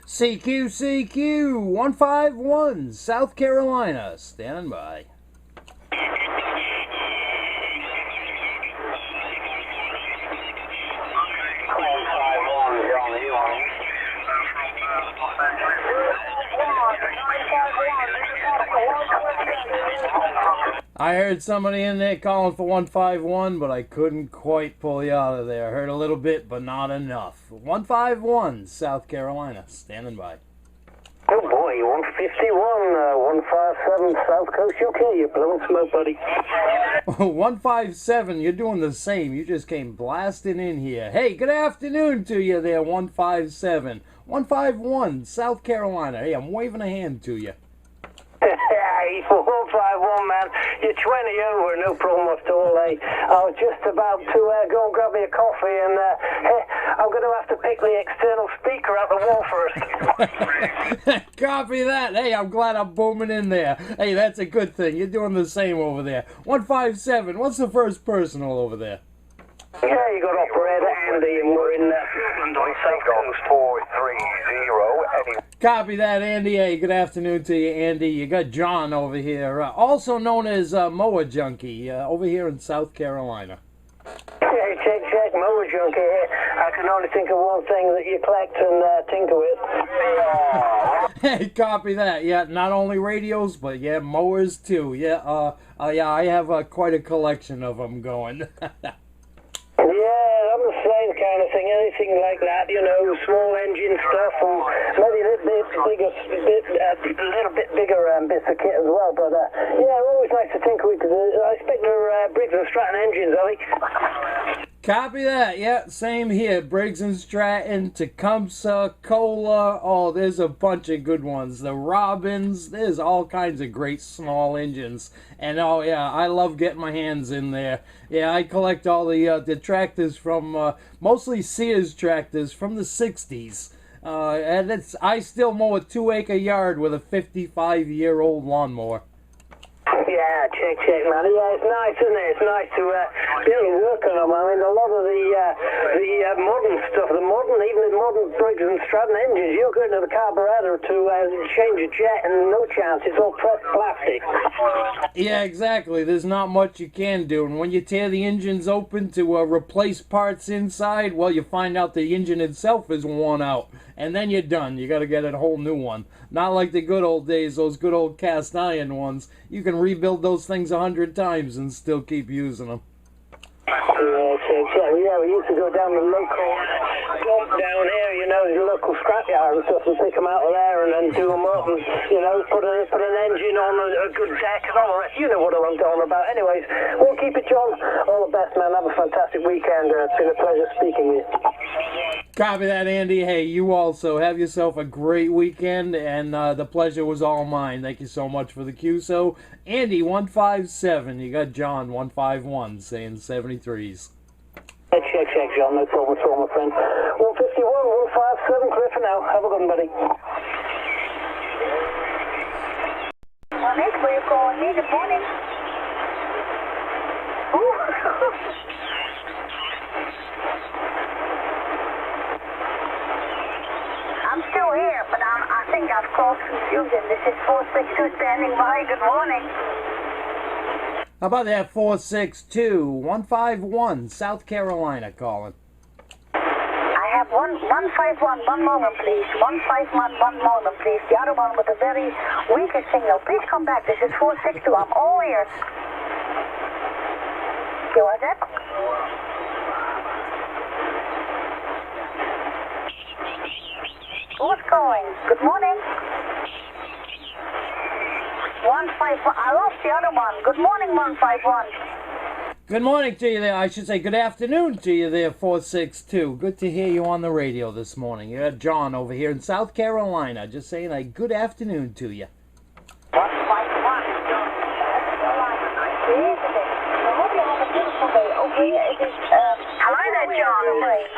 CQ 151, South Carolina, standing by. I heard somebody in there calling for 151, but I couldn't quite pull you out of there. I heard a little bit, but not enough. 151, South Carolina, standing by. Oh boy, 151, 157, South Coast UK, you're blowing smoke, buddy. 157, you're doing the same. You just came blasting in here. Hey, good afternoon to you there, 157. 151, South Carolina. Hey, I'm waving a hand to you. Hey, 151, man. You're 20 over, no problem at all, eh? I was just about to go and grab me a coffee, and hey, I'm going to have to pick the external speaker out the wall first. Copy that. Hey, I'm glad I'm booming in there. Hey, that's a good thing. You're doing the same over there. 157, what's the first personal over there? Yeah, you got operator Andy, and we're in South Coast 430. Copy that, Andy. Hey, good afternoon to you, Andy. You got John over here, also known as Mower Junkie, over here in South Carolina. Hey, check, Mower Junkie here. I can only think of one thing that you collect and tinker with. Hey, copy that. Yeah, not only radios, but yeah, mowers too. Yeah, yeah, I have quite a collection of them going. Yeah, I'm the same kind of thing, anything like that, you know, small engine stuff, and maybe a little bit bigger bits of kit as well, but yeah, always nice to tinker with, because I expect they're Briggs and Stratton engines, are they? Copy that, yeah, same here. Briggs and Stratton, Tecumseh, Kohler, oh, there's a bunch of good ones. The Robins, there's all kinds of great small engines. And oh yeah, I love getting my hands in there. Yeah, I collect all the tractors from, mostly Sears tractors from the 60s. And I still mow a 2-acre yard with a 55-year-old lawnmower. Yeah, check, man. Yeah, it's nice, isn't it? It's nice to be able to work on them. I mean, a lot of the modern stuff, even the modern Briggs and Stratton engines, you're going to the carburetor to change a jet, and no chance. It's all pressed plastic. Yeah, exactly. There's not much you can do. And when you tear the engines open to replace parts inside, well, you find out the engine itself is worn out. And then you're done. You got to get a whole new one. Not like the good old days, those good old cast iron ones. You can rebuild those things 100 times and still keep using them. Yeah, we used to go down the local dump down here, you know, the local scrapyard and stuff, and pick them out of there and then do them up and, you know, put an engine on a good deck and all that. You know what I'm talking about. Anyways, we'll keep it, John. All the best, man. Have a fantastic weekend. It's been a pleasure speaking with you. Copy that, Andy. Hey, you also have yourself a great weekend, and the pleasure was all mine. Thank you so much for the QSO. Andy, 157. You got John, 151, saying 73s. Check, John. No problem at all, my friend. 151, 157, clear for now. Have a good one, buddy. Nick, where you calling me? Good morning. I'm still here, but I think I've caused confusion. This is 462 standing by. Good morning. How about that 462 151 South Carolina calling? I have 151. One moment, please. 151. One moment, please. The other one with a very weaker signal. Please come back. This is 462. I'm all ears. You want that? Who's calling? Good morning. 151. I lost the other one. Good morning, 151. Good morning to you there. I should say good afternoon to you there, 462. Good to hear you on the radio this morning. You got John over here in South Carolina. Just saying a good afternoon to you. 151. Hello there, John.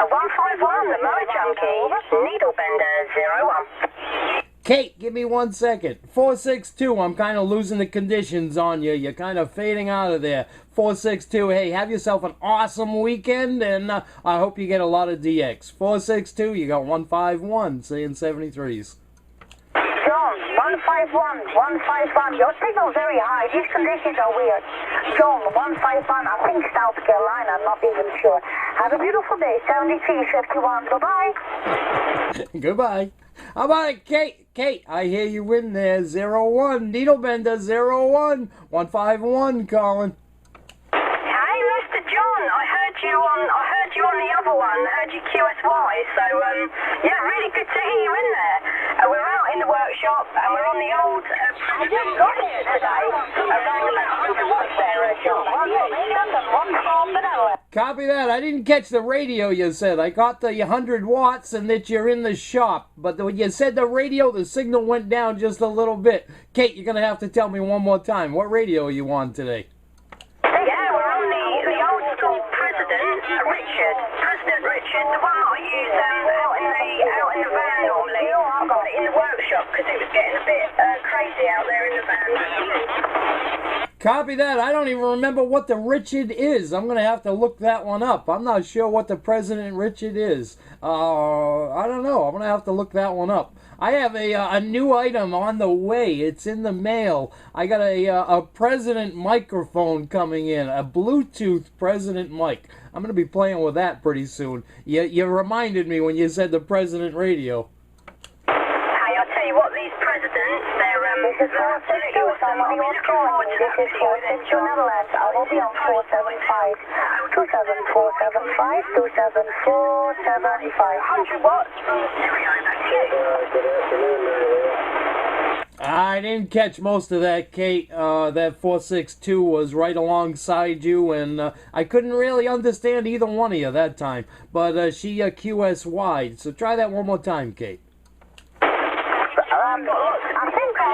151, the Mower Junkie. Needle Bender 01. Kate, give me 1 second. 462, I'm kind of losing the conditions on you. You're kind of fading out of there. 462, hey, have yourself an awesome weekend, and I hope you get a lot of DX. 462, you got 151, saying 73s. John, 151, 151. Your signal's very high. These conditions are weird. John, 151, I think South Carolina, I'm not even sure. Have a beautiful day. 7351. Goodbye. Goodbye. How about it, Kate? Kate, I hear you in there. 01, Needlebender 01, 151 calling. Hey, Mr. John, I heard you on the other one. I heard you QSY. So yeah, really good to hear you in there. We're out in the workshop and we're on the old. I just got here today. Around about 100 watts there, John. 1 million and 1 half an hour. Copy that. I didn't catch the radio you said. I got the 100 watts and that you're in the shop. But when you said the radio, the signal went down just a little bit. Kate, you're going to have to tell me one more time. What radio are you on today? Yeah, we're on the old school President Richard, the one that I use out in the van normally. I got it in the workshop because it was getting a bit crazy out there in the van. Copy that. I don't even remember what the Richard is. I'm going to have to look that one up. I'm not sure what the President Richard is. I don't know. I'm going to have to look that one up. I have a new item on the way. It's in the mail. I got a President microphone coming in, a Bluetooth President mic. I'm going to be playing with that pretty soon. You reminded me when you said the President radio. Hey, I'll tell you what, these presidents, they're This is 462, somebody was calling. This is 462 Netherlands. I will be on 475. 27475, 27475. 100 watts. I didn't catch most of that, Kate. That 462 was right alongside you, and I couldn't really understand either one of you that time. But she QSY'd, so try that one more time, Kate.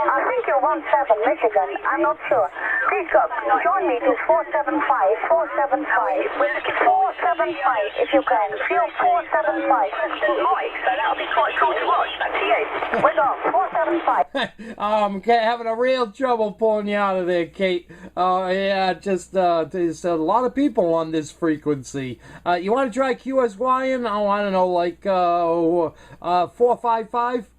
I think you're 17 Michigan. I'm not sure. Please join me to 475, 475. We're looking forward to 475 if you can. Feel 475. Mike, so that'll be quite cool to watch. Back to you. We're going 475. I'm having a real trouble pulling you out of there, Kate. Yeah, just there's a lot of people on this frequency. You want to try QSYing? Oh, I don't know, like 455?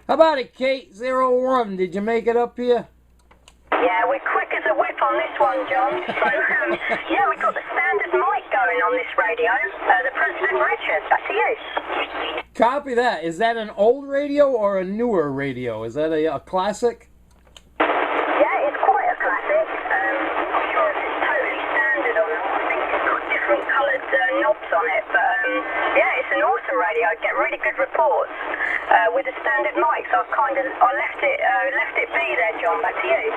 How about it, Kate? 01. Did you make it up here? Yeah, we're quick as a whip on this one, John. So, yeah, we've got the standard mic going on this radio. The President Richard, back to you. Copy that. Is that an old radio or a newer radio? Is that a classic? Yeah, it's quite a classic. I'm not sure if it's totally standard or not. I think it's got different coloured knobs on it. But, yeah, it's an awesome radio. I get really good reports. With a standard mic, so I left it be there, John. Back to you.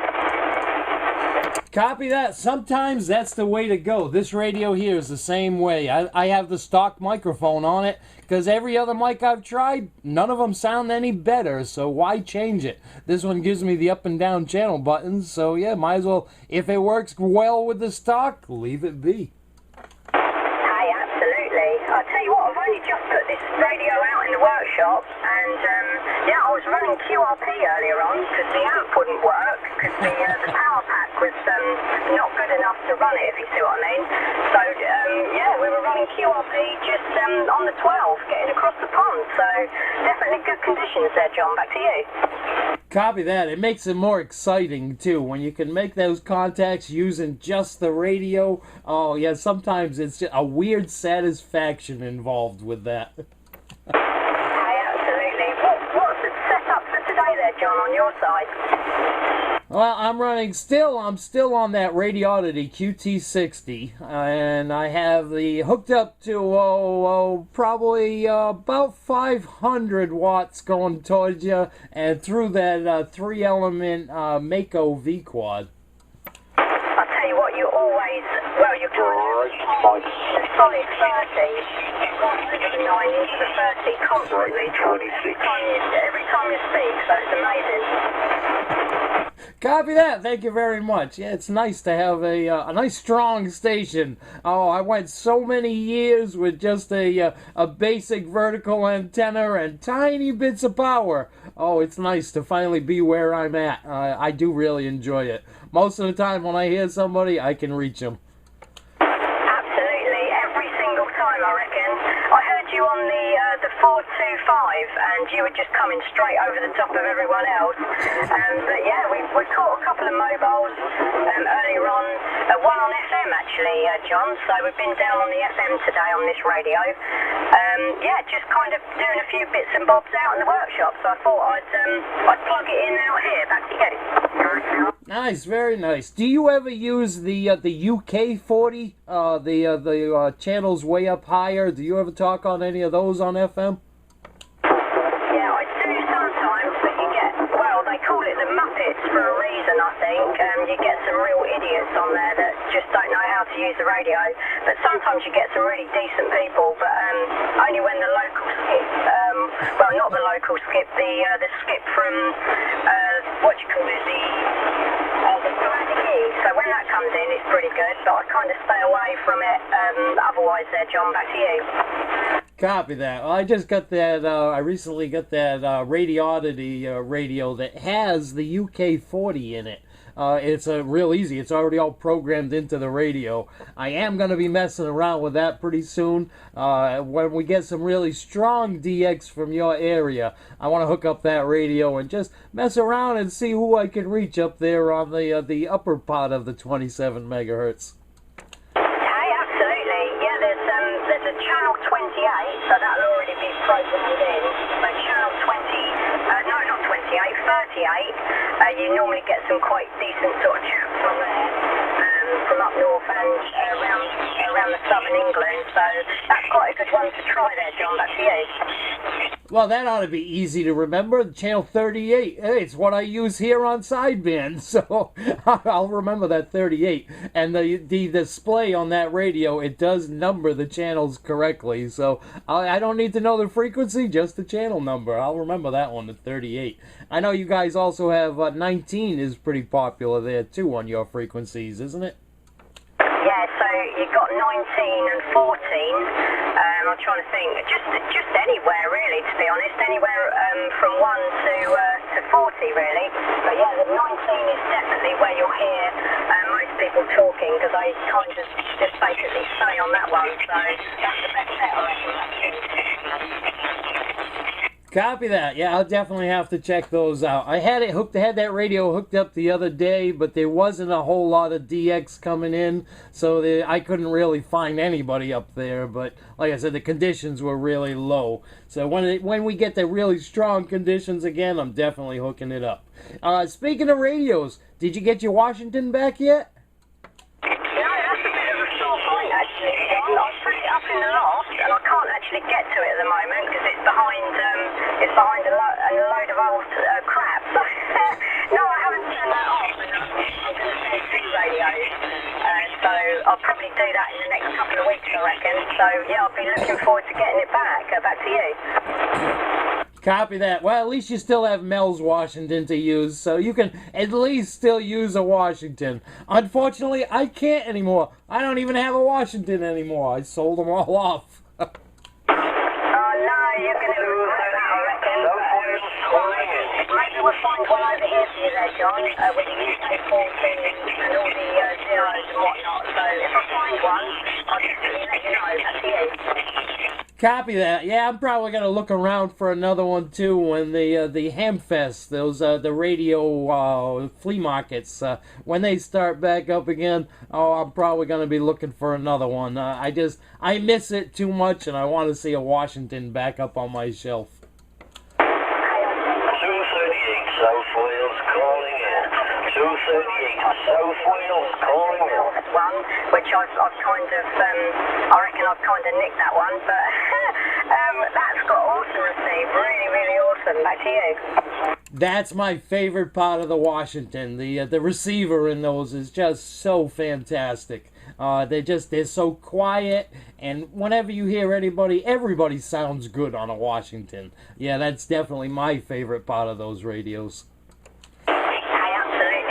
Copy that. Sometimes that's the way to go. This radio here is the same way. I have the stock microphone on it because every other mic I've tried, none of them sound any better, so why change it? This one gives me the up and down channel buttons, so yeah, might as well, if it works well with the stock, leave it be. Hey, absolutely. I'll tell you what, I've only just put this radio out in the workshop, and yeah, I was running QRP earlier on because the amp wouldn't work because the power pack was not good enough to run it, if you see what I mean. So yeah, we were running QRP just on the 12, getting across the pond. So definitely good conditions there, John. Back to you. Copy that. It makes it more exciting too when you can make those contacts using just the radio. Oh yeah, sometimes it's just a weird satisfaction involved with that. What's the setup for today there, John, on your side? Well, I'm still on that Radioddity QT60, and I have the hooked up to probably about 500 watts going towards you, and through that 3-element Mako V-Quad. I'll tell you what, you always, well, you solid 30. 9 into the 30 constantly, every time you speak, so it's amazing. Copy that. Thank you very much. Yeah, it's nice to have a nice strong station. Oh, I went so many years with just a basic vertical antenna and tiny bits of power. Oh, it's nice to finally be where I'm at. I do really enjoy it. Most of the time when I hear somebody, I can reach them. Absolutely, every single time, I reckon. I heard you on the 425, and you were just coming straight over the top of everyone else. But yeah, we caught a couple of mobiles earlier on. One on FM actually, John. So we've been down on the FM today on this radio. Yeah, just kind of doing a few bits and bobs out in the workshop. So I thought I'd plug it in out here. Back to you. Nice, very nice. Do you ever use the UK 40? The channels way up higher. Do you ever talk on any of those on FM? Yeah, I do sometimes, but you get, well, they call it the Muppets for a reason, I think. You get some real idiots on there that just don't know how to use the radio. But sometimes you get some really decent people, but only when the local skip, well, not the local skip, the skip from, what do you call it, the strategy. So when that comes in, it's pretty good, but I kind of stay away from it. Otherwise, there, John, back to you. Copy that. Well, I just got that, I recently got that Radioddity radio that has the UK 40 in it. It's real easy. It's already all programmed into the radio. I am going to be messing around with that pretty soon. When we get some really strong DX from your area, I want to hook up that radio and just mess around and see who I can reach up there on the upper part of the 27 megahertz. Hey, absolutely. Yeah, there's a channel 28, so that'll already be programmed in. So channel 20, no, not 28, 38. You normally get some quite decent sort of chaps on there from up north and around the southern England. So that's quite a good one to try there, John. Back to you. Well, that ought to be easy to remember. Channel 38. Hey, it's what I use here on sideband, so I'll remember that 38. And the display on that radio, it does number the channels correctly, so I don't need to know the frequency, just the channel number. I'll remember that one, the 38. I know you guys also have 19 is pretty popular there too on your frequencies, isn't it? Yeah, so you've got 19 and 14. I'm trying to think, just anywhere really, to be honest, anywhere from 1 to 40 really. But yeah, the 19 is definitely where you'll hear most people talking, because I kind of just basically stay on that one, so that's the best bet, I reckon. Copy that. Yeah, I'll definitely have to check those out. I had that radio hooked up the other day, but there wasn't a whole lot of DX coming in, so I couldn't really find anybody up there. But like I said, the conditions were really low. So when we get the really strong conditions again, I'm definitely hooking it up. Speaking of radios, did you get your Washington back yet? No, that's a bit of a sore point actually, John. I put it up in the loft, and I can't actually get to it at the moment because it's behind a load of old crap. So, no, I haven't turned that off, and I'm going to do 2 radios. So I'll probably do that in the next couple of weeks, I reckon. So yeah, I'll be looking forward to getting it back. Back to you. Copy that. Well, at least you still have Mel's Washington to use, so you can at least still use a Washington. Unfortunately, I can't anymore. I don't even have a Washington anymore. I sold them all off. Oh no, you're going to regret that, I reckon. Maybe we'll find one over here for you there, John, with the UK 14 and all the zeros and whatnot. So if I find one, I'll definitely let you know. That's you. Copy that. Yeah, I'm probably gonna look around for another one too when the Hamfest, those the radio flea markets, when they start back up again. Oh, I'm probably gonna be looking for another one. I miss it too much, and I want to see a Washington back up on my shelf. 238 South Wales calling in. 238 South Wales calling in. One, which I've kind of, I reckon I've kind of nicked that one, but that's got awesome receive, really, really awesome. Back to you. That's my favorite part of the Washington. The receiver in those is just so fantastic. They're so quiet, and whenever you hear everybody sounds good on a Washington. Yeah, that's definitely my favorite part of those radios. Hey, absolutely.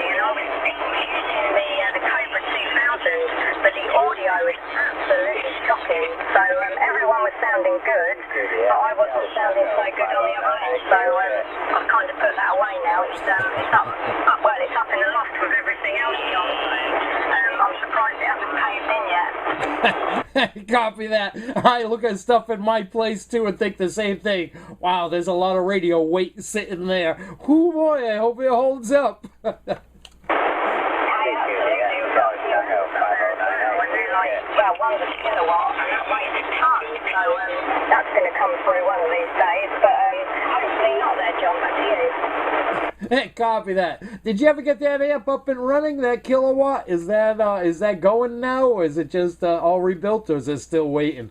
Copy that. I look at stuff in my place too and think the same thing. Wow, there's a lot of radio weight sitting there. Whoo boy, I hope it holds up. Well, one's a kilowatt, and that weighs a ton, so that's going to come through one of these days, but hopefully not there, John, back to you. Copy that. Did you ever get that amp up and running, that kilowatt? Is that going now, or is it just all rebuilt, or is it still waiting?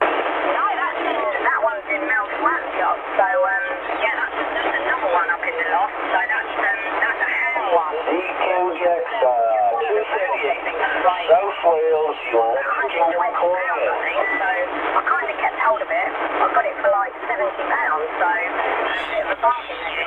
No, that one's in Mel's workshop, so yeah, that's another one up in the loft, so that's a hand one. South Wales, you'll never get one calling in. So I kind of kept hold of it. I got it for like £70, so a bit of a bargain there.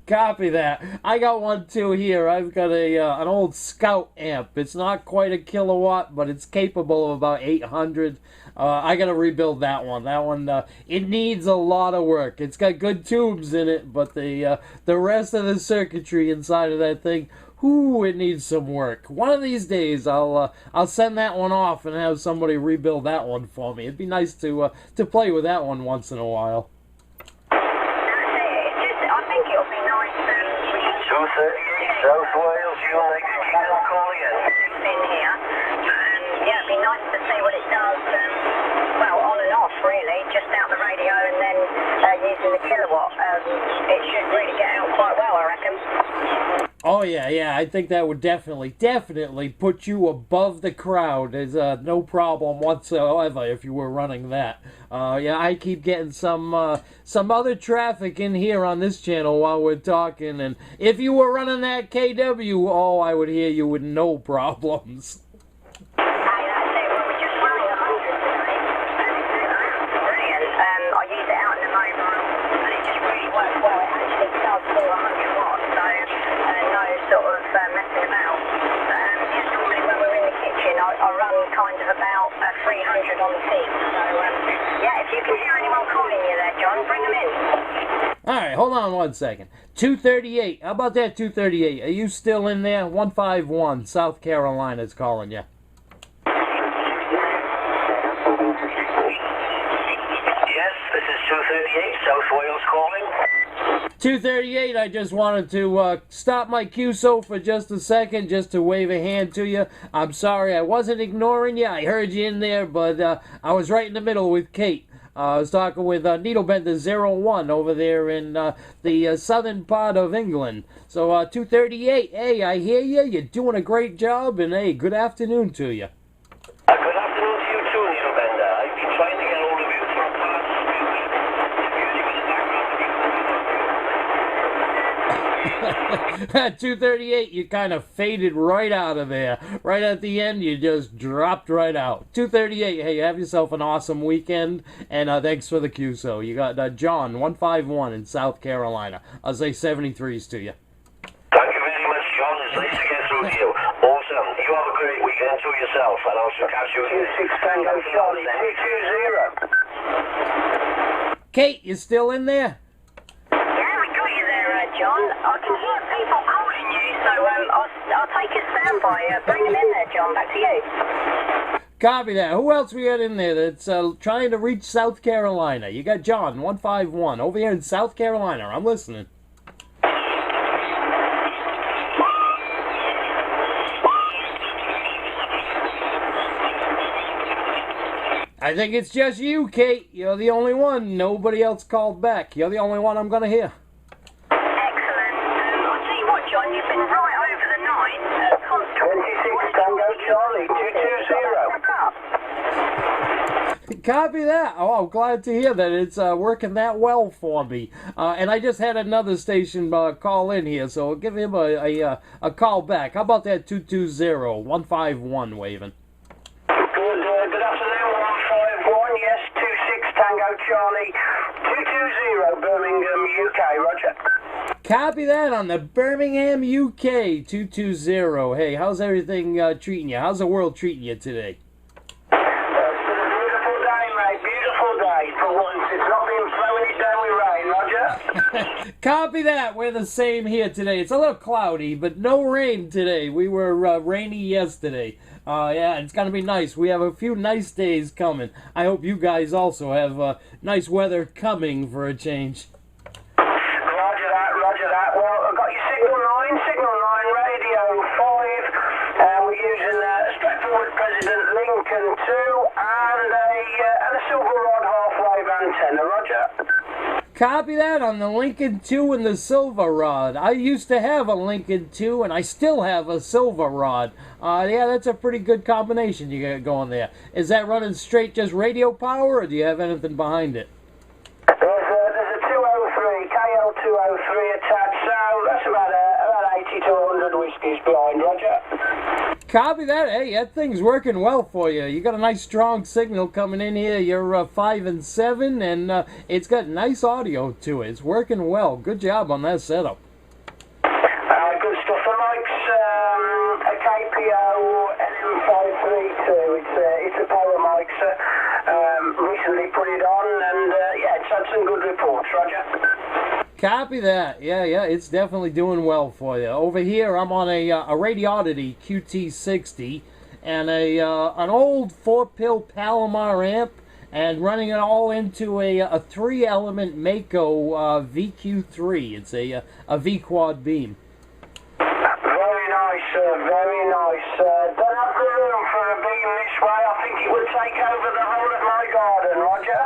Copy that. I got one too here. I've got an old Scout amp. It's not quite a kilowatt, but it's capable of about 800. I gotta rebuild that one. That one, it needs a lot of work. It's got good tubes in it, but the rest of the circuitry inside of that thing, ooh, it needs some work. One of these days, I'll send that one off and have somebody rebuild that one for me. It'd be nice to play with that one once in a while. I think it'll be nice. 238 South Wales, you'll make a call calling in. In here, and yeah, it'd be nice to see what it does. Well, on and off, really, just out the radio and then using the kilowatt. It should really get out quite well, I reckon. Oh yeah, I think that would definitely put you above the crowd. There's no problem whatsoever if you were running that. Yeah, I keep getting some other traffic in here on this channel while we're talking, and if you were running that KW, oh, I would hear you with no problems. I use it out in the mobile, and it just really works well. It actually does do 100 watts, so no sort of messing about. Yeah, normally when we're in the kitchen, I run kind of about 300 on the peak. So yeah, if you can hear anyone calling you there, John, bring them in. All right, hold on one second. 238. How about that 238? Are you still in there? 151, South Carolina's calling you. 238, South Wales calling. 238, I just wanted to stop my QSO for just a second, just to wave a hand to you. I'm sorry, I wasn't ignoring you. I heard you in there, but I was right in the middle with Kate. I was talking with Needlebender 01 over there in the southern part of England. So 238, hey, I hear you. You're doing a great job, and hey, good afternoon to you. Good afternoon to you too, Needlebender. I've been trying to get hold of you for a past At 238, you kind of faded right out of there. Right at the end, you just dropped right out. 238, hey, have yourself an awesome weekend, and thanks for the QSO. You got John, 151 in South Carolina. I'll say 73s to you. Thank you very much, John. It's nice to get through to you. Awesome. You have a great weekend to yourself, and I'll catch you in 6 Tango Charlie 220. Kate, you still in there? John, I can hear people calling you, so I'll take a standby. Bring them in there, John. Back to you. Copy that. Who else we got in there that's trying to reach South Carolina? You got John, 151, over here in South Carolina. I'm listening. I think it's just you, Kate. You're the only one. Nobody else called back. You're the only one I'm going to hear. John, you've been right over the 9. 26 Tango Charlie 220. Copy that. Oh, I'm glad to hear that it's working that well for me. And I just had another station call in here, so I'll give him a call back. How about that 220-151 waving? Good afternoon, 151. Yes, 26 Tango Charlie 220 Birmingham, UK. Roger. Copy that on the Birmingham, UK 220. Hey, how's everything treating you? How's the world treating you today? It's been a beautiful day, mate. Beautiful day. For once, it's not been throwing it down with rain, Roger. Copy that. We're the same here today. It's a little cloudy, but no rain today. We were rainy yesterday. Yeah, it's going to be nice. We have a few nice days coming. I hope you guys also have nice weather coming for a change. Roger that. Well, I've got your signal 9, radio 5. We're using straightforward President Lincoln 2 and a silver rod half-wave antenna. Roger. Copy that on the Lincoln 2 and the Silver Rod. I used to have a Lincoln 2 and I still have a Silver Rod. Yeah, that's a pretty good combination you got going there. Is that running straight just radio power or do you have anything behind it? There's a 203, KL203 attached, so that's about 80 to 100 whiskies behind, Roger. Copy that. Hey, that thing's working well for you. You got a nice strong signal coming in here. You're 5 and 7, and it's got nice audio to it. It's working well. Good job on that setup. Good stuff. The mic's a KPO NM532. It's a power mic, sir. Recently put it on, and yeah, it's had some good reports, Roger. Copy that. Yeah, it's definitely doing well for you. Over here, I'm on a Radiodity QT60 and an old 4-pill Palomar amp, and running it all into a 3-element Mako VQ3. It's a V-quad beam. Very nice, sir. Very nice. Don't have the room for a beam this way. I think it would take over the whole of my garden, Roger.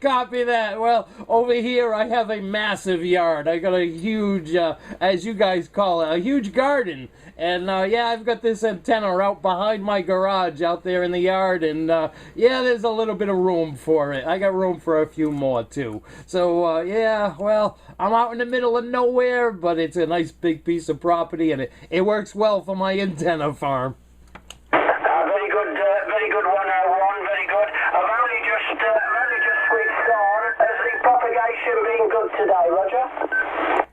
Copy that. Well, over here I have a massive yard. I got a huge, as you guys call it, a huge garden. And yeah, I've got this antenna out behind my garage out there in the yard. And yeah, there's a little bit of room for it. I got room for a few more too. So yeah, well, I'm out in the middle of nowhere, but it's a nice big piece of property and it works well for my antenna farm. Very good 101, very good. I've only just switched on. Has the propagation been good today, Roger?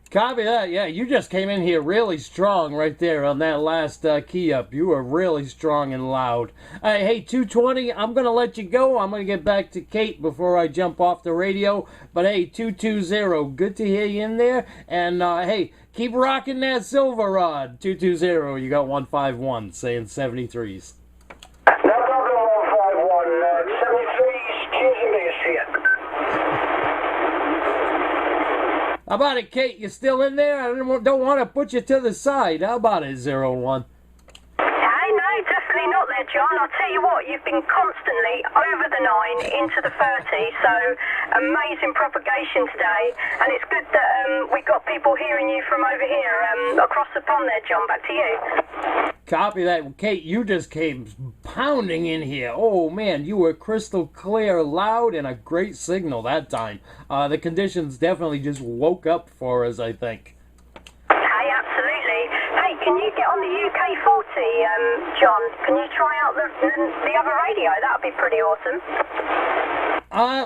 Copy that. Yeah, you just came in here really strong right there on that last key up. You were really strong and loud. Hey, 220, I'm going to let you go. I'm going to get back to Kate before I jump off the radio. But hey, 220, good to hear you in there. And hey, keep rocking that Silver Rod. 220, you got 151 saying 73s. No problem, 151. 73s, cheers and beers here. How about it, Kate? You still in there? I don't want to put you to the side. How about it, 01? Hey, no, definitely not there, John. I'll tell you what, you've been constantly over the 9, into the 30, so amazing propagation today. And it's good that we've got people hearing you from over here, across the pond there, John. Back to you. Copy that. Kate, you just came pounding in here. Oh, man, you were crystal clear, loud, and a great signal that time. The conditions definitely just woke up for us, I think. Hey, absolutely. Hey, can you get on the UK40, John? Can you try out the other radio? That would be pretty awesome.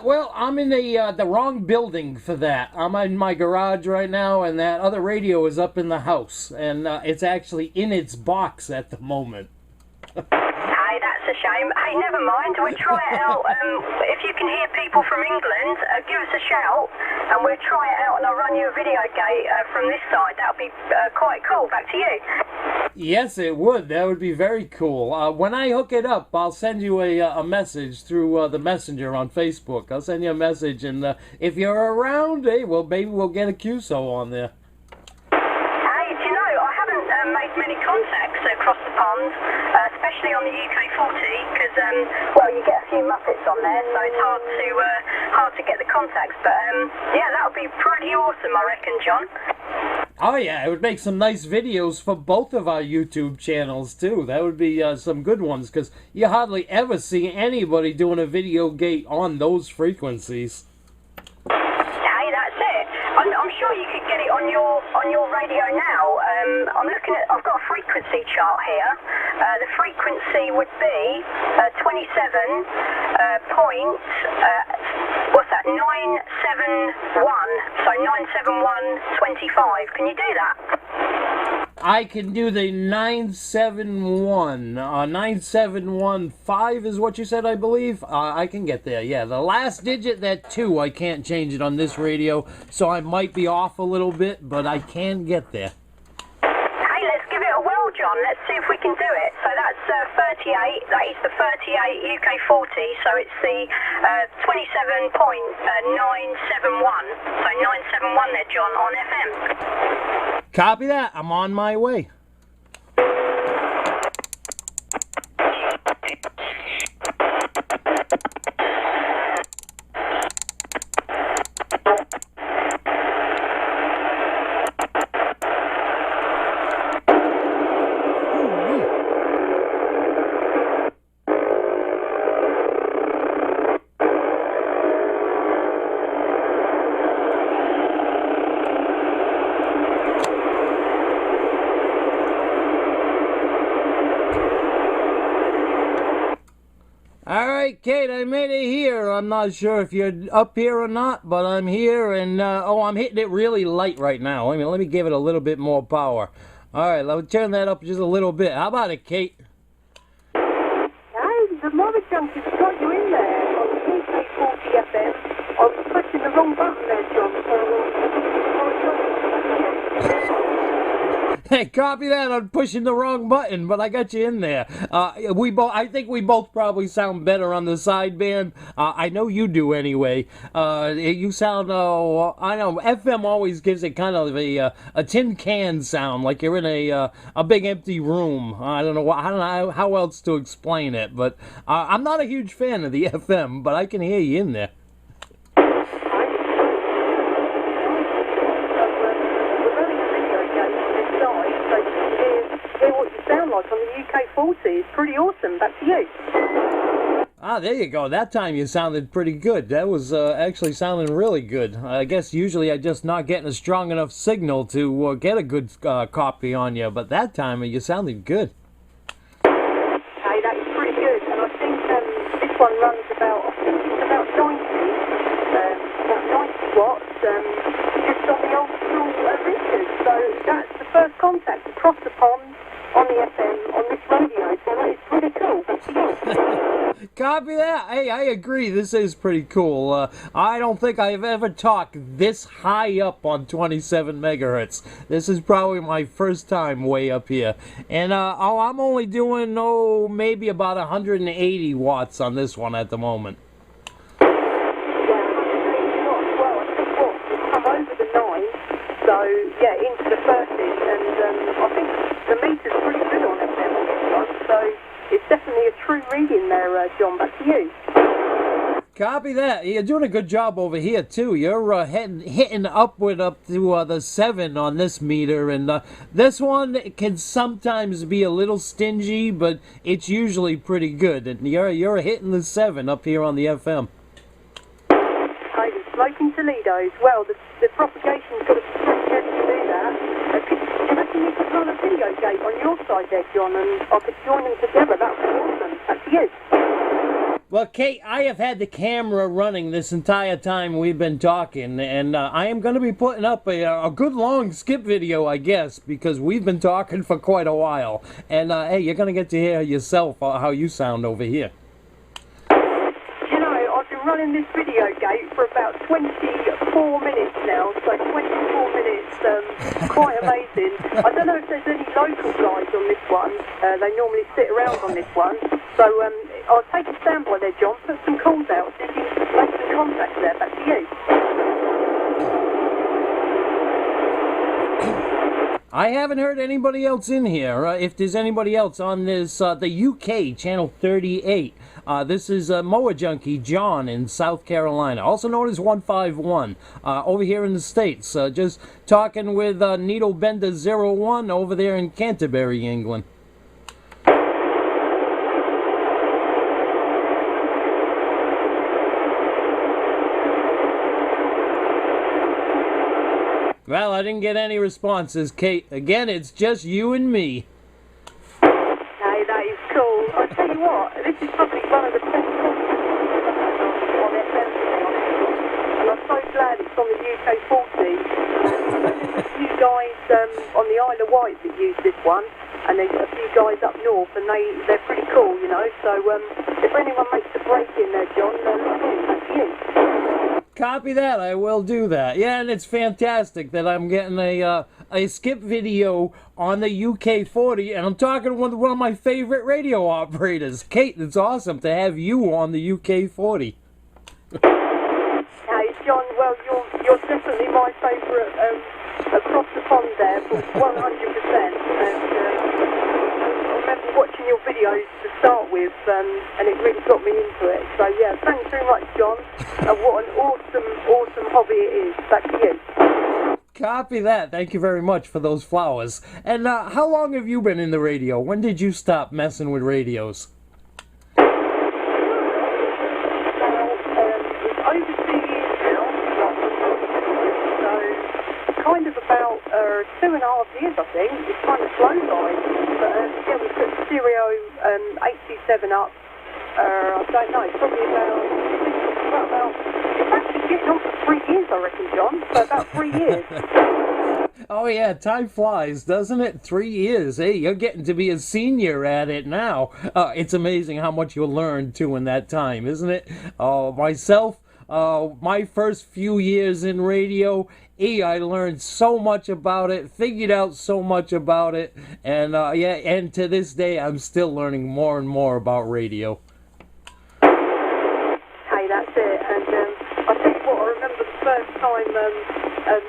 Well, I'm in the wrong building for that. I'm in my garage right now, and that other radio is up in the house, and it's actually in its box at the moment. Hey, that's a shame. Hey, never mind. We'll try it out. If you can hear people from England, give us a shout, and we'll try it out, and I'll run you a video gate from this side. That'll be quite cool. Back to you. Yes, it would. That would be very cool. When I hook it up, I'll send you a message through the messenger on Facebook. I'll send you a message, and if you're around, hey, well, maybe we'll get a QSO on there. Hey, do you know, I haven't made many contacts across the pond, especially on the UK40, because, well, you get a few Muppets on there, so it's hard to get the contacts. But, yeah, that would be pretty awesome, I reckon, John. Oh yeah, it would make some nice videos for both of our YouTube channels too. That would be some good ones, because you hardly ever see anybody doing a video gate on those frequencies. Hey, that's it. I'm sure you could get it on your radio now. I've got a frequency chart here. The frequency would be 27 point, what's that, 971, so 97125. Can you do that? I can do the 971. 9715 is what you said, I believe. I can get there, yeah. The last digit, that 2, I can't change it on this radio, so I might be off a little bit, but I can get there. Hey, let's give it a whirl, John. Let's see if we can do it. So that's 38. That is the 38 UK 40. So it's the 27.971. So 971 there, John, on FM. Copy that. I'm on my way. Alright, Kate, I made it here. I'm not sure if you're up here or not, but I'm here, and, I'm hitting it really light right now. Let me give it a little bit more power. Alright, let me turn that up just a little bit. How about it, Kate? Hey, the mother junkies got you in there on the UK40 FM. I was pressing the wrong button there, John. Hey, copy that. I'm pushing the wrong button, but I got you in there. I think we both probably sound better on the sideband. I know you do anyway. You sound, I know, FM always gives it kind of a tin can sound, like you're in a big empty room. I don't know how else to explain it, but I'm not a huge fan of the FM, but I can hear you in there. On the UK40. It's pretty awesome. Back to you. Ah, there you go. That time you sounded pretty good. That was actually sounding really good. I guess usually I'm just not getting a strong enough signal to get a good copy on you, but that time you sounded good. Hey, that is pretty good. And I think this one runs about 90 watts, just on the old school readers. So that's the first contact across the pond on the FM, on this radio, so that is pretty cool. Copy that. Hey, I agree. This is pretty cool. I don't think I've ever talked this high up on 27 megahertz. This is probably my first time way up here. And, I'm only doing, maybe about 180 watts on this one at the moment. Well, I think we've come over the 9, so, yeah, into the 30s, and I think the meter's pretty good on FM on this one, so it's definitely a true reading there, John. Back to you. Copy that. You're doing a good job over here, too. You're hitting upward up to the 7 on this meter, and this one can sometimes be a little stingy, but it's usually pretty good, and you're hitting the 7 up here on the FM. Hey, smoking Toledo's. Well, the propagation's got a pretty good to do that. Do you reckon you could run a video gate on your side there, John, and I could join them together? That would be awesome. Back to you. Well, Kate, I have had the camera running this entire time we've been talking, and I am going to be putting up a good long skip video, I guess, because we've been talking for quite a while. And, hey, you're going to get to hear yourself how you sound over here. You know, I've been running this video gate for about 24 minutes now, so 24 minutes, quite amazing. I don't know if there's any local guys on this one. They normally sit around on this one. So I'll take a standby there, John, put some calls out, see if you can make some contact there. Back to you. I haven't heard anybody else in here. If there's anybody else on this, the UK, channel 38. This is Mower Junkie John in South Carolina, also known as 151, over here in the States. Just talking with Needle Bender 01 over there in Canterbury, England. Well, I didn't get any responses, Kate. Again, it's just you and me. Hey, that is cool. I tell you what, this is probably one of the best calls on FM, and I'm so glad it's on the UK40. there's a few guys on the Isle of Wight that use this one, and there's a few guys up north, and they're pretty cool, you know. So if anyone makes a break in there, John, that's you. Copy that. I will do that. Yeah, and it's fantastic that I'm getting a skip video on the UK40, and I'm talking to one of my favorite radio operators, Kate. It's awesome to have you on the UK40. Hey, John. Well, you're definitely my favourite across the pond there, for 100%. And I remember watching your videos to start with, and it really got me into it. So yeah, thanks very much, John. What an awesome hobby it is. Back to you. Copy that. Thank you very much for those flowers. And how long have you been in the radio? When did you stop messing with radios? It's over 2 years now. So kind of about 2.5 years, I think. It's kind of flown by. But yeah, we put stereo 827 up. I don't know, probably about it's actually getting on for 3 years, I reckon, John. So about 3 years. Oh yeah, time flies, doesn't it? 3 years. Hey, you're getting to be a senior at it now. It's amazing how much you'll learn too in that time, isn't it? Myself, my first few years in radio, I learned so much about it, figured out so much about it, and yeah, and to this day, I'm still learning more and more about radio. Hey, that's it. And I tell you what, I remember the first time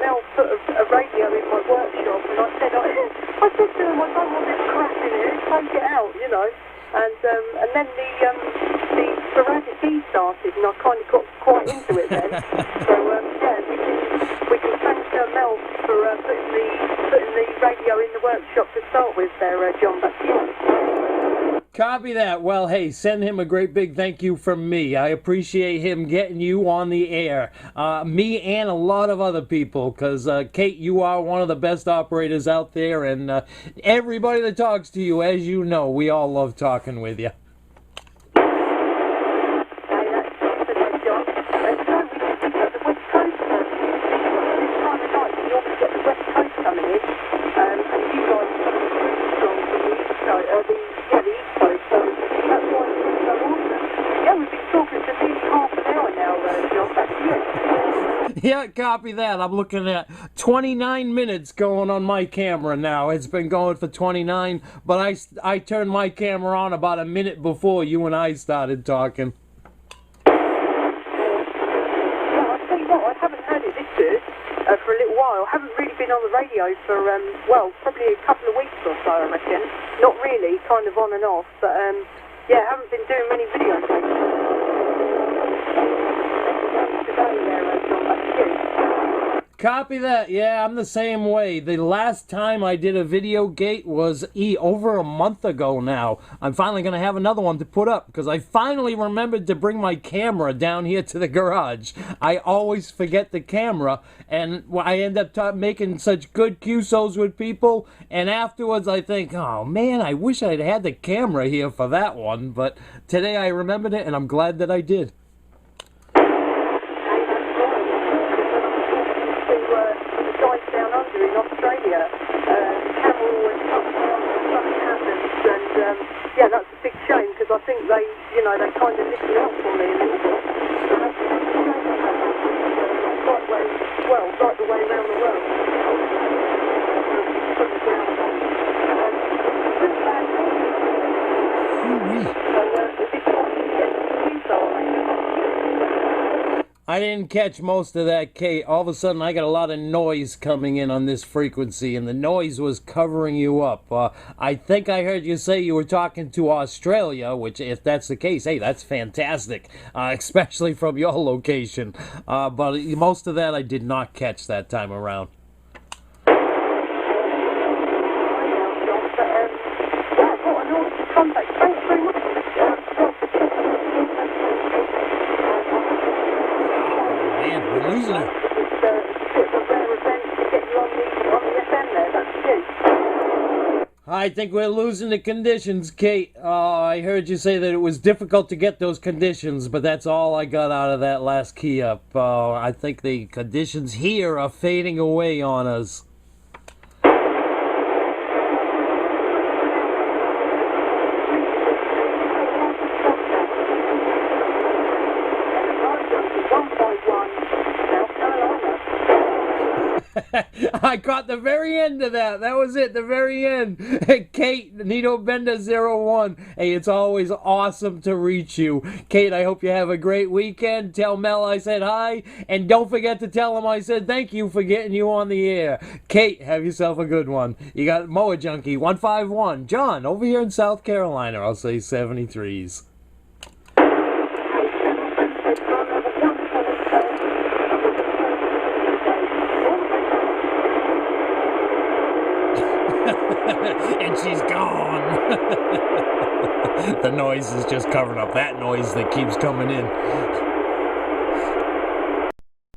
Mel put a radio in my workshop, and I said to him, I don't want this crap in here, take it out, you know. And then the sporadic E started, and I kind of got quite into it then. So yeah, we can thank Mel for putting the radio in the workshop to start with there, John. Back to you. Copy that. Well, hey, send him a great big thank you from me. I appreciate him getting you on the air. Me and a lot of other people, because, Kate, you are one of the best operators out there, and everybody that talks to you, as you know, we all love talking with you. Yeah, copy that. I'm looking at 29 minutes going on my camera now. It's been going for 29, but I turned my camera on about a minute before you and I started talking. Yeah, I'll tell you what, I haven't heard it this good for a little while. I haven't really been on the radio for, well, probably a couple of weeks or so, I reckon. Not really, kind of on and off, but yeah, I haven't been doing many videos. Copy that. Yeah, I'm the same way. The last time I did a video gate was over a month ago now. I'm finally going to have another one to put up because I finally remembered to bring my camera down here to the garage. I always forget the camera, and I end up making such good QSOs with people, and afterwards I think, oh man, I wish I'd had the camera here for that one, but today I remembered it and I'm glad that I did. In Australia, Camel and something happened, and yeah, that's a big shame because I think they kind of lifted up for me a little bit. So that's a big shame. Right the way around the world. I didn't catch most of that, Kate. All of a sudden, I got a lot of noise coming in on this frequency, and the noise was covering you up. I think I heard you say you were talking to Australia, which, if that's the case, hey, that's fantastic, especially from your location. But most of that I did not catch that time around. Losing it. It's a bit of a rare event to get you on the FM there, that's you. I think we're losing the conditions, Kate. I heard you say that it was difficult to get those conditions, but that's all I got out of that last key up. I think the conditions here are fading away on us. I caught the very end of that. That was it, the very end. Kate, Nito Bender 01. Hey, it's always awesome to reach you. Kate, I hope you have a great weekend. Tell Mel I said hi. And don't forget to tell him I said thank you for getting you on the air. Kate, have yourself a good one. You got Mower Junkie 151. John, over here in South Carolina, I'll say 73s. And she's gone. The noise is just covering up that noise that keeps coming in.